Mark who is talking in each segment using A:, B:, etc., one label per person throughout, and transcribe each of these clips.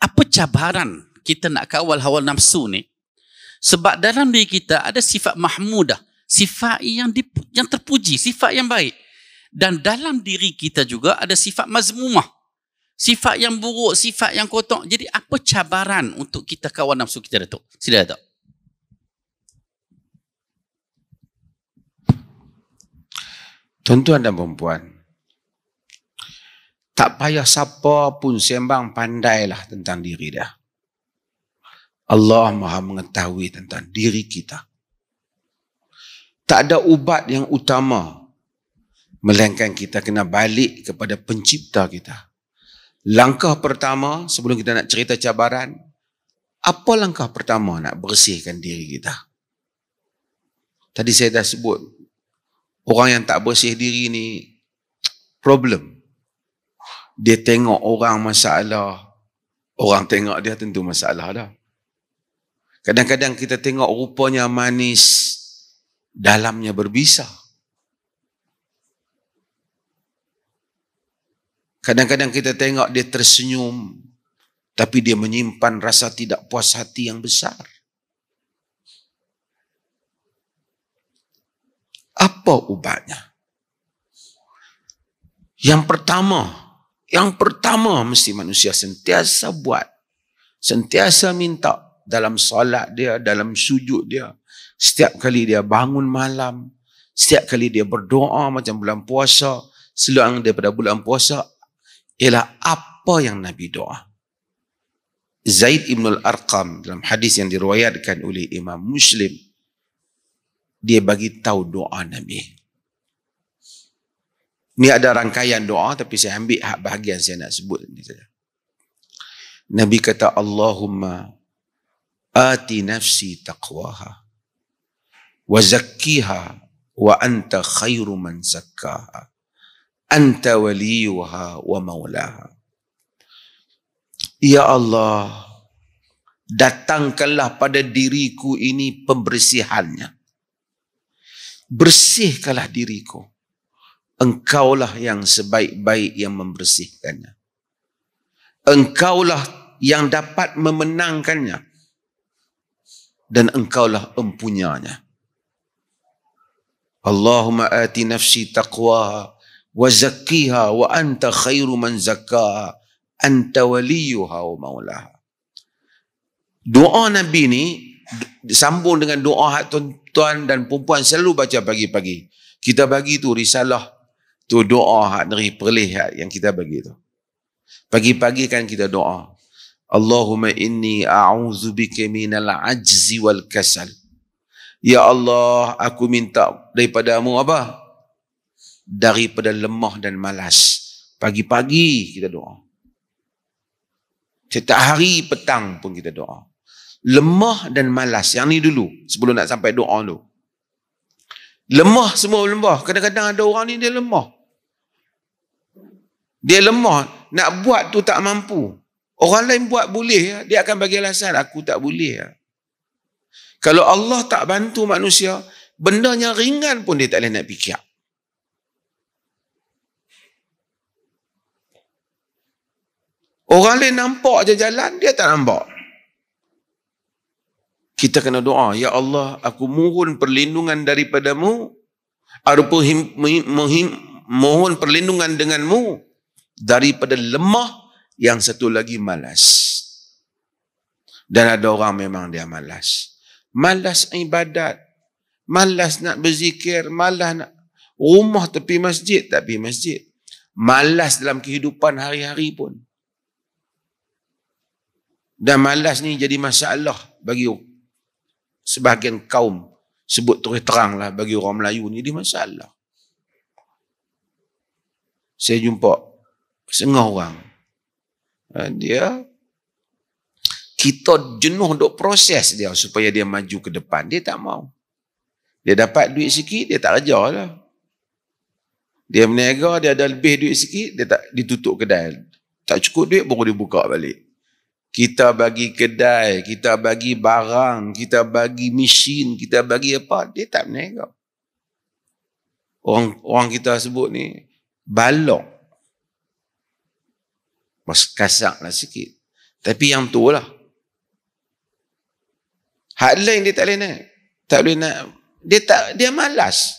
A: Apa cabaran kita nak kawal hawa nafsu ni? Sebab dalam diri kita ada sifat mahmudah, sifat yang terpuji, sifat yang baik. Dan dalam diri kita juga ada sifat mazmumah, sifat yang buruk, sifat yang kotor. Jadi apa cabaran untuk kita kawal nafsu kita, Datuk? Sila, Datuk.
B: Tuan-tuan dan puan-puan, tak payah siapa pun sembang pandailah tentang diri dia. Allah Maha mengetahui tentang diri kita. Tak ada ubat yang utama melainkan kita kena balik kepada pencipta kita. Langkah pertama sebelum kita nak cerita cabaran, apa langkah pertama nak bersihkan diri kita? Tadi saya dah sebut, orang yang tak bersih diri ni problem. Dia tengok orang masalah, orang tengok dia tentu masalah dah. Kadang-kadang kita tengok rupanya manis, dalamnya berbisa. Kadang-kadang kita tengok dia tersenyum, tapi dia menyimpan rasa tidak puas hati yang besar. Apa ubatnya? Yang pertama mesti manusia sentiasa buat, sentiasa minta dalam solat dia, dalam sujud dia, setiap kali dia bangun malam, setiap kali dia berdoa macam bulan puasa, selang daripada bulan puasa, ialah apa yang Nabi doa. Zaid ibn al-Arqam dalam hadis yang diriwayatkan oleh Imam Muslim, dia bagi tahu doa Nabi. Ni ada rangkaian doa, tapi saya ambil hak bahagian saya nak sebut ni saja. Nabi kata, Allahumma ati nafsi taqwaha wa zakkiha wa anta khairu man zakkaha anta waliyuha wa maulaha. Ya Allah, datangkanlah pada diriku ini pembersihannya. Bersihkanlah diriku. Engkaulah yang sebaik-baik yang membersihkannya. Engkaulah yang dapat memenangkannya. Dan engkaulah empunyanya. Allahumma ati nafsi taqwaha wa zakkiha wa anta khairu man zakkaha anta waliyuha wa maulaha. Doa Nabi ni disambung dengan doa hak tuan-tuan dan perempuan selalu baca pagi-pagi. Kita bagi tu risalah, tu doa hak dari perlih yang kita bagi tu. Pagi-pagi kan kita doa, Allahumma inni a'udzubika minal ajzi wal kasal. Ya Allah, aku minta daripadamu apa? Daripada lemah dan malas. Pagi-pagi kita doa. Setiap hari petang pun kita doa. Lemah dan malas. Yang ni dulu, sebelum nak sampai doa tu. Lemah, semua lemah. Kadang-kadang ada orang ni dia lemah. Dia lemah. Nak buat tu tak mampu. Orang lain buat boleh, dia akan bagi alasan, aku tak boleh. Kalau Allah tak bantu manusia, benda yang ringan pun dia tak boleh nak fikir. Orang lain nampak je jalan, dia tak nampak. Kita kena doa, ya Allah, aku mohon perlindungan daripadamu, mohon perlindungan denganmu daripada lemah, yang satu lagi malas. Dan ada orang memang dia malas. Malas ibadat, malas nak berzikir, malas nak rumah tepi masjid, tak pergi masjid. Malas dalam kehidupan hari-hari pun. Dan malas ni jadi masalah bagi sebahagian kaum, sebut terus terang lah, bagi orang Melayu ni dia masalah. Saya jumpa setengah orang, kita jenuh duk proses dia supaya dia maju ke depan. Dia tak mau. Dia dapat duit sikit, dia tak kerja lah. Dia berniaga, dia ada lebih duit sikit, dia tutup kedai. Tak cukup duit, baru dia buka balik. Kita bagi kedai, kita bagi barang, kita bagi mesin, kita bagi apa, dia tak berniaga. Orang kita sebut ni balok. Mas kasar lah sikit. Tapi yang tu lah. Hak lain dia tak boleh nak. Tak boleh nak. Dia malas.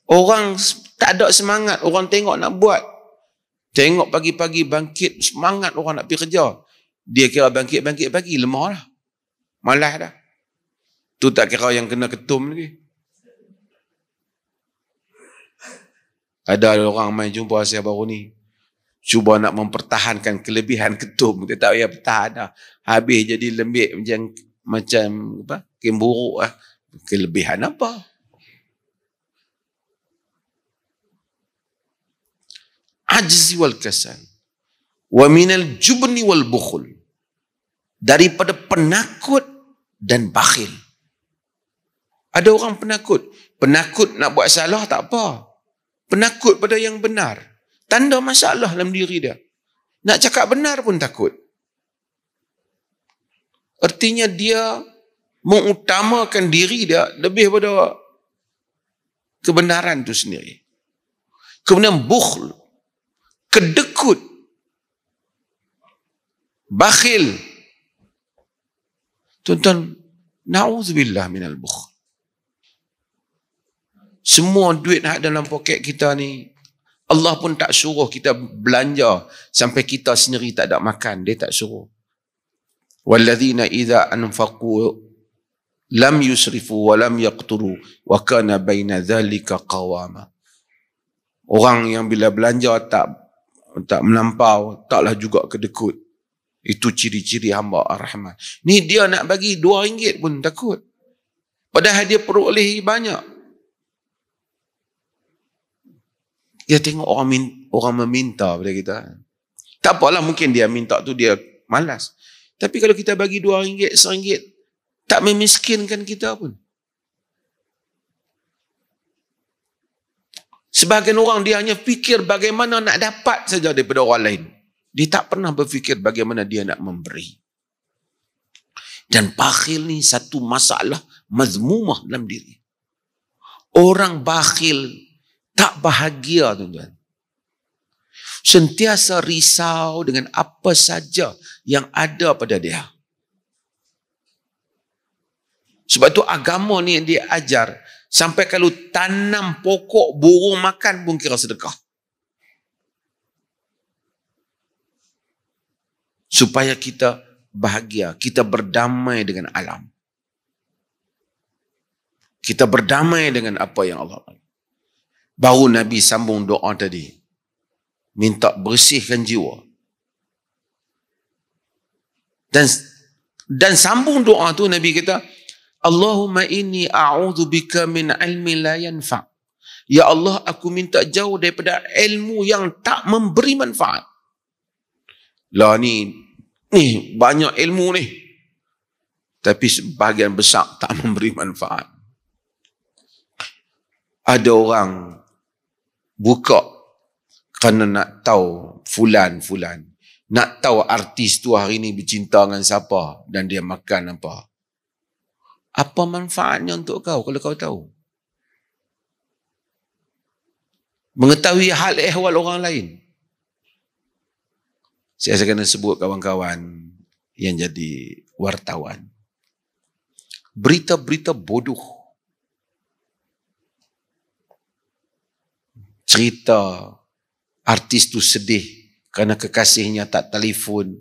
B: Orang tak ada semangat. Orang tengok nak buat. Tengok pagi-pagi bangkit, semangat orang nak pergi kerja. Dia kira bangkit pagi, lemah lah. Malas dah. Tu tak kira yang kena ketum lagi. Ada orang main jumpa saya baru ni. Cuba nak mempertahankan kelebihan ketum. Dia tak payah bertahan dah. Habis jadi lembik macam apa? Kemburuk lah. Kelebihan apa? Ajzi wal kasal. Wa minal jubni wal bukhul. Daripada penakut dan bakhil. Ada orang penakut. Penakut nak buat salah tak apa. Penakut pada yang benar. Tanda masalah dalam diri dia. Nak cakap benar pun takut. Artinya dia mengutamakan diri dia lebih pada kebenaran itu sendiri. Kemudian bukhl, kedekut, bakhil. Tuan-tuan, na'udzubillah minal bukhl. Semua duit dalam poket kita ni, Allah pun tak suruh kita belanja sampai kita sendiri tak ada makan. Dia tak suruh. Walladzina idza anfaqu lam yusrifu wa lam yaqturu wa kana baina dzalika qawama. Orang yang bila belanja tak melampau, taklah juga kedekut. Itu ciri-ciri hamba ar-Rahman. Ni dia nak bagi RM2 pun takut. Padahal dia peroleh banyak. Dia tengok orang meminta pada kita. Tak apalah, mungkin dia minta tu dia malas. Tapi kalau kita bagi RM2, RM1, tak memiskinkan kita pun. Sebahagian orang dia hanya fikir bagaimana nak dapat saja daripada orang lain. Dia tak pernah berfikir bagaimana dia nak memberi. Dan bakhil ni satu masalah mazmumah dalam diri. Orang bakhil tak bahagia, tuan-tuan. Sentiasa risau dengan apa saja yang ada pada dia. Sebab tu agama ni yang dia ajar, sampai kalau tanam pokok burung makan pun kira sedekah. Supaya kita bahagia, kita berdamai dengan alam. Kita berdamai dengan apa yang Allah bagi. Baru Nabi sambung doa tadi. Minta bersihkan jiwa. Dan sambung doa tu Nabi kata, Allahumma inni a'udzubika min ilmi la yanfa'. Ya Allah, aku minta jauh daripada ilmu yang tak memberi manfaat. Lah ni banyak ilmu ni. Tapi sebahagian besar tak memberi manfaat. Ada orang buka kerana nak tahu fulan. Nak tahu artis tu hari ni bercinta dengan siapa dan dia makan apa. Apa manfaatnya untuk kau kalau kau tahu? Mengetahui hal ehwal orang lain. Saya kena sebut kawan-kawan yang jadi wartawan. Berita-berita bodoh. Cerita artis tu sedih kerana kekasihnya tak telefon.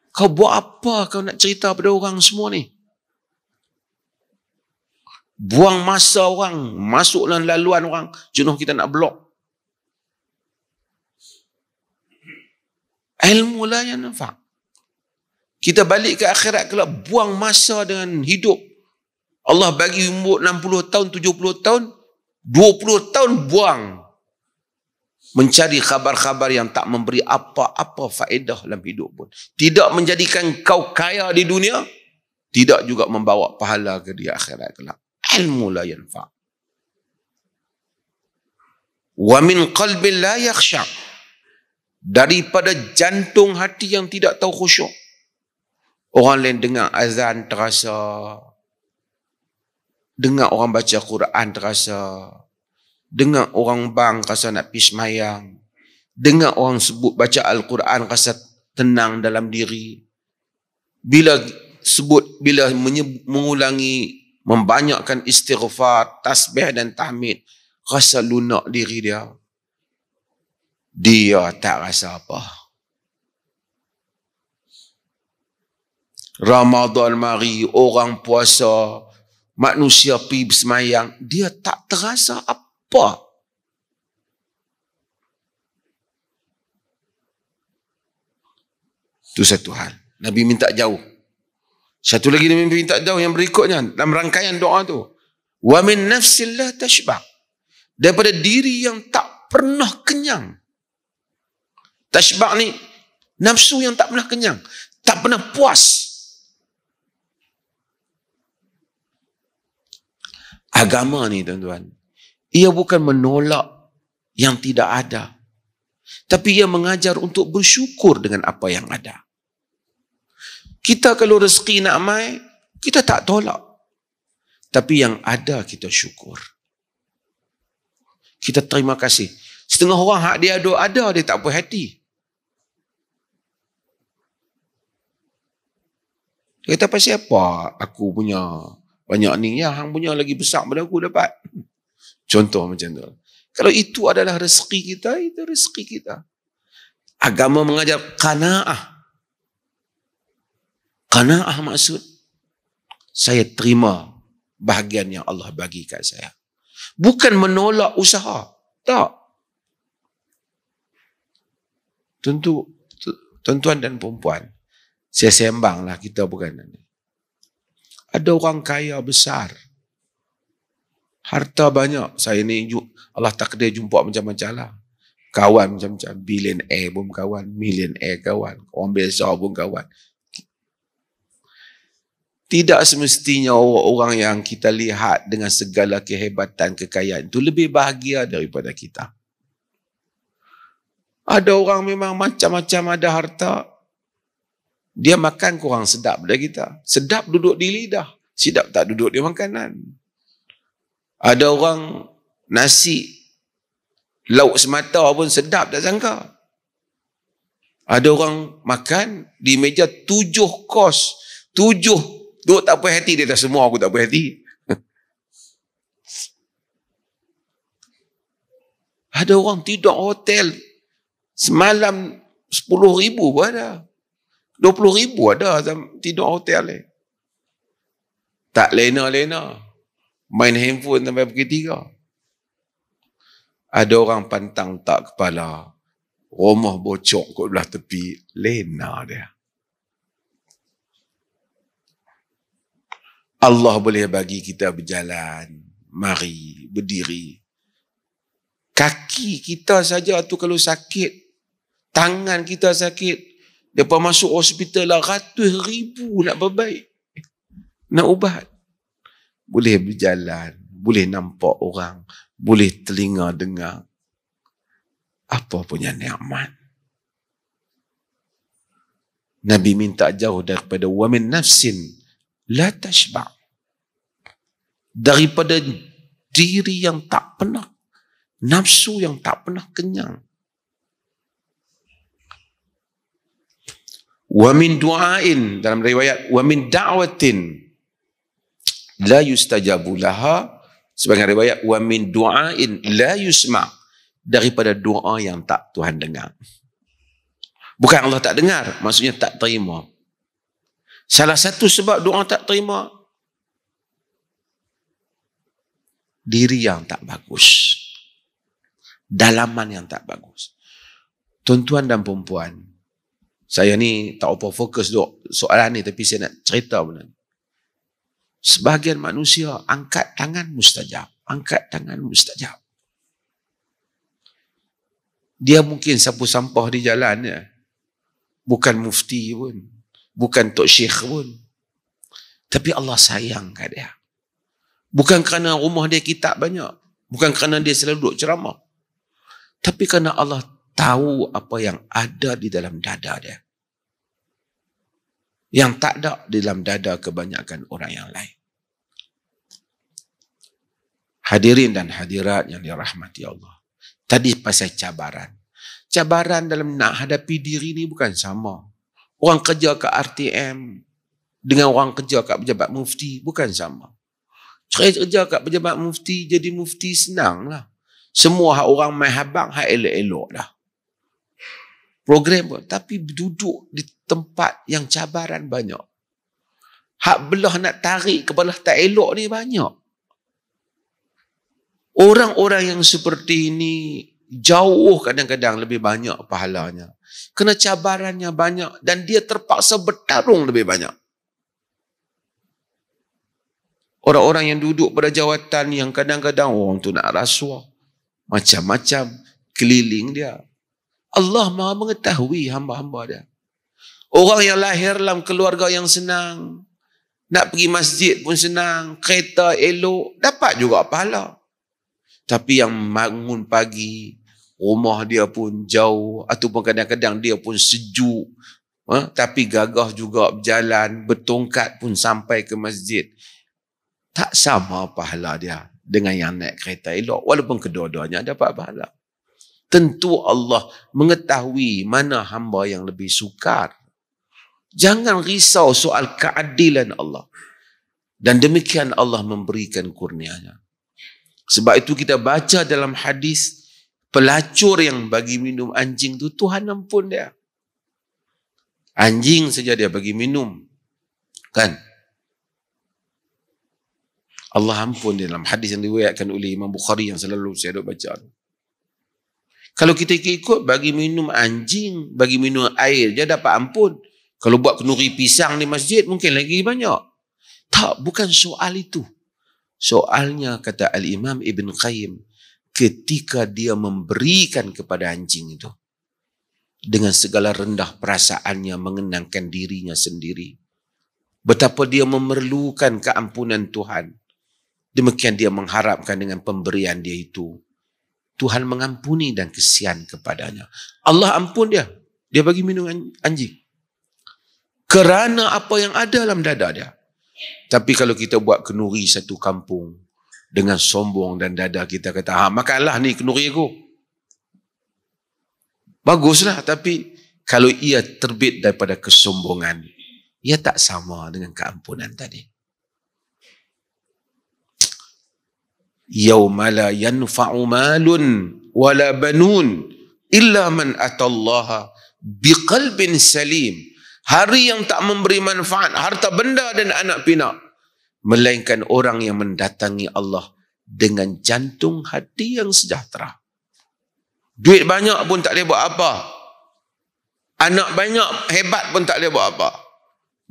B: Kau buat apa kau nak cerita pada orang semua ni? Buang masa orang, masuk dalam laluan orang, jenuh kita nak blok. Ilmu lah yang nampak. Kita balik ke akhirat kelak, buang masa dengan hidup. Allah bagi umur 60 tahun, 70 tahun, 20 tahun buang. Mencari khabar-khabar yang tak memberi apa-apa faedah dalam hidup pun. Tidak menjadikan kau kaya di dunia, tidak juga membawa pahala ke di akhirat kelak. Ilmu la yanfa'. Wa min qalbin la yakhsha'. Daripada jantung hati yang tidak tahu khusyuk. Orang lain dengar azan terasa. Dengar orang baca Quran terasa. Dengar orang bang rasa nak pergi semayang. Dengar orang sebut baca Al-Quran rasa tenang dalam diri. Bila mengulangi, membanyakkan istighfar, tasbih dan tahmid, rasa lunak diri dia. Dia tak rasa apa. Ramadan mari, orang puasa, manusia pergi bersemayang, dia tak terasa apa. Itu satu hal. Nabi minta jauh. Satu lagi Nabi minta jauh yang berikutnya dalam rangkaian doa tu. Wa min nafsin la tashba'. Daripada diri yang tak pernah kenyang. Tashba' ni nafsu yang tak pernah kenyang, tak pernah puas. Agama ni tuan-tuan, ia bukan menolak yang tidak ada, tapi ia mengajar untuk bersyukur dengan apa yang ada. Kita kalau rezeki nak mai, kita tak tolak. Tapi yang ada kita syukur. Kita terima kasih. Setengah orang hak dia ada, dia tak puas hati. Dia kata, pasal apa aku punya banyak ni, ya hang punya lagi besar pada aku dapat. Contoh macam tu. Kalau itu adalah rezeki kita, itu rezeki kita. Agama mengajar qanaah. Qanaah maksud, saya terima bahagian yang Allah bagi kat saya. Bukan menolak usaha. Tak. Tentu, tuan-tuan dan perempuan, saya sembanglah, kita bukan ini. Ada orang kaya besar, harta banyak. Saya ni Allah takdir jumpa macam-macam lah. Kawan macam-macam, billionaire pun kawan, millionaire kawan, orang biasa pun kawan. Tidak semestinya orang-orang yang kita lihat dengan segala kehebatan, kekayaan itu lebih bahagia daripada kita. Ada orang memang macam-macam ada harta, dia makan kurang sedap dari kita. Sedap duduk di lidah, sedap tak duduk di makanan. Ada orang nasi lauk semata pun sedap tak sangka. Ada orang makan di meja 7 kos, 7 duk tak puas hati, dia dah semua aku tak puas hati. Ada orang tidur hotel semalam 10,000 pun ada. 20,000 ada tidur hotel ni. Tak lena-lena. Main handphone sampai pukul 3. Ada orang pantang tak kepala. Rumah bocor kat belah tepi. Lena dia. Allah boleh bagi kita berjalan. Mari, berdiri. Kaki kita saja tu kalau sakit. Tangan kita sakit. Lepas masuk hospital lah, ratus ribu nak berbaik. Nak ubat. Boleh berjalan. Boleh nampak orang. Boleh telinga dengar. Apa punya nikmat. Nabi minta jauh daripada wamin nafsin la tashba'. Daripada diri yang tak pernah. Nafsu yang tak pernah kenyang. Wa min du'ain, dalam riwayat wa min da'watin la yustajabu laha, sebagai riwayat wa min du'ain la yusma', daripada doa yang tak Tuhan dengar. Bukan Allah tak dengar, maksudnya tak terima. Salah satu sebab doa tak terima, diri yang tak bagus, dalaman yang tak bagus. Tuan-tuan dan perempuan, saya ni tak apa fokus duk soalan ni, tapi saya nak cerita benda ni. Sebahagian manusia angkat tangan mustajab. Angkat tangan mustajab. Dia mungkin sapu sampah di jalan ya. Bukan mufti pun. Bukan tok syekh pun. Tapi Allah sayang kat dia. Bukan kerana rumah dia kitab banyak. Bukan kerana dia selalu duduk ceramah. Tapi kerana Allah tahu apa yang ada di dalam dada dia. Yang tak ada di dalam dada kebanyakan orang yang lain. Hadirin dan hadirat yang dirahmati Allah. Tadi pasal cabaran. cabaran dalam nak hadapi diri ni bukan sama. Orang kerja kat RTM dengan orang kerja kat pejabat mufti bukan sama. Kerja kat pejabat mufti, jadi mufti senang lah. Semua hak orang main habang, hak elok-elok dah. Program pun. Tapi duduk di tempat yang cabaran banyak. Hak belah nak tarik kepala tak elok ni banyak. Orang-orang yang seperti ini jauh kadang-kadang lebih banyak pahalanya. Kena cabarannya banyak dan dia terpaksa bertarung lebih banyak. Orang-orang yang duduk pada jawatan yang kadang-kadang orang tu nak rasuah. Macam-macam keliling dia. Allah Maha mengetahui hamba-hamba dia. Orang yang lahir dalam keluarga yang senang, nak pergi masjid pun senang, kereta elok, dapat juga pahala. Tapi yang bangun pagi, rumah dia pun jauh, ataupun kadang-kadang dia pun sejuk, tapi gagah juga berjalan, bertongkat pun sampai ke masjid. Tak sama pahala dia dengan yang naik kereta elok, walaupun kedua-duanya dapat pahala. Tentu Allah mengetahui mana hamba yang lebih sukar. Jangan risau soal keadilan Allah. Dan demikian Allah memberikan kurnianya. Sebab itu kita baca dalam hadis, pelacur yang bagi minum anjing tu Tuhan ampun dia. Anjing saja dia bagi minum. Kan? Allah ampun dia dalam hadis yang diriwayatkan oleh Imam Bukhari yang selalu saya duk baca. Kalau kita ikut bagi minum anjing, bagi minum air, dia dapat ampun. Kalau buat kenduri pisang di masjid, mungkin lagi banyak. Tak, bukan soal itu. Soalnya, kata Al-Imam Ibn Qayyim, ketika dia memberikan kepada anjing itu, dengan segala rendah perasaannya mengenangkan dirinya sendiri, betapa dia memerlukan keampunan Tuhan. Demikian dia mengharapkan dengan pemberian dia itu, Tuhan mengampuni dan kesian kepadanya. Allah ampun dia. Dia bagi minum anjing. Kerana apa yang ada dalam dada dia. Tapi kalau kita buat kenduri satu kampung dengan sombong dan dada kita kata, makanlah ni kenduri aku. Baguslah, tapi kalau ia terbit daripada kesombongan, ia tak sama dengan keampunan tadi. Yauma la yanfa'u malun wala banun illa man atallaha biqalbin salim. Hari yang tak memberi manfaat harta benda dan anak pinak, melainkan orang yang mendatangi Allah dengan jantung hati yang sejahtera. Duit banyak pun tak boleh buat apa. Anak banyak hebat pun tak boleh buat apa.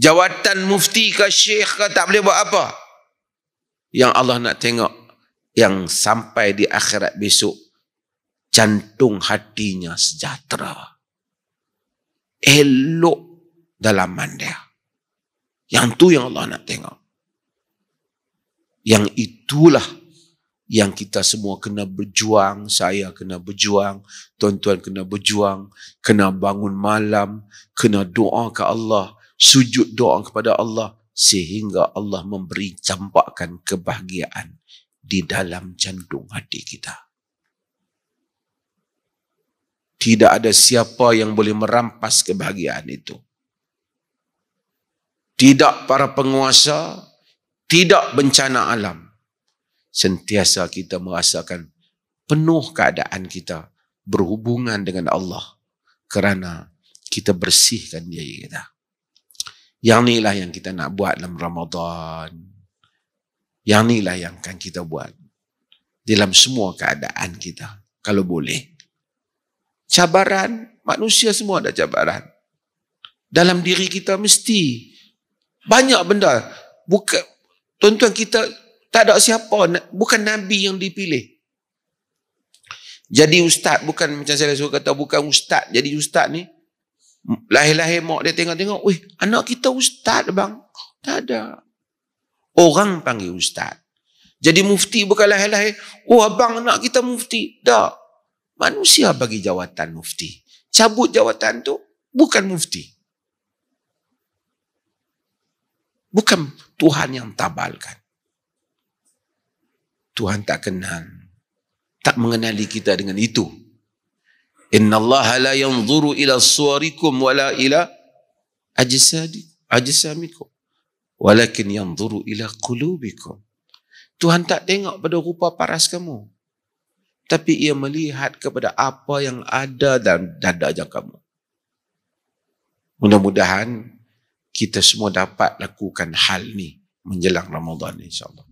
B: Jawatan mufti ke syekh ke tak boleh buat apa. Yang Allah nak tengok, yang sampai di akhirat besok, jantung hatinya sejahtera, elok dalaman dia. Yang tu yang Allah nak tengok. Yang itulah yang kita semua kena berjuang. Saya kena berjuang, tuan-tuan kena berjuang, kena bangun malam, kena doa ke Allah, sujud doa kepada Allah, sehingga Allah memberi campakkan kebahagiaan di dalam jantung hati kita. Tidak ada siapa yang boleh merampas kebahagiaan itu. Tidak para penguasa, tidak bencana alam. Sentiasa kita merasakan penuh keadaan kita berhubungan dengan Allah kerana kita bersihkan diri kita. Yang inilah yang kita nak buat dalam Ramadan. Yang inilah yang akan kita buat dalam semua keadaan kita. Kalau boleh. Cabaran, manusia semua ada cabaran. Dalam diri kita mesti banyak benda. Bukan, tuan-tuan, kita tak ada siapa, bukan Nabi yang dipilih. Jadi ustaz, bukan macam saya suka kata, bukan ustaz. Jadi ustaz ni, lahir-lahir mak dia tengok-tengok, weh, anak kita ustaz bang. Tak ada. Orang panggil ustaz. Jadi mufti bukan lahir-lahir, oh abang anak kita mufti. Tak. Manusia bagi jawatan mufti. Cabut jawatan tu, bukan mufti. Bukan Tuhan yang tabalkan. Tuhan tak kenal. Tak mengenali kita dengan itu. Inna Allah la yanzuru ila suwarikum wala ila ajsamikum walakin yanzuru ila qulubikum. Tuhan tak tengok pada rupa paras kamu, tapi ia melihat kepada apa yang ada dalam dada kamu. Mudah-mudahan kita semua dapat lakukan hal ni menjelang Ramadan, insya-Allah.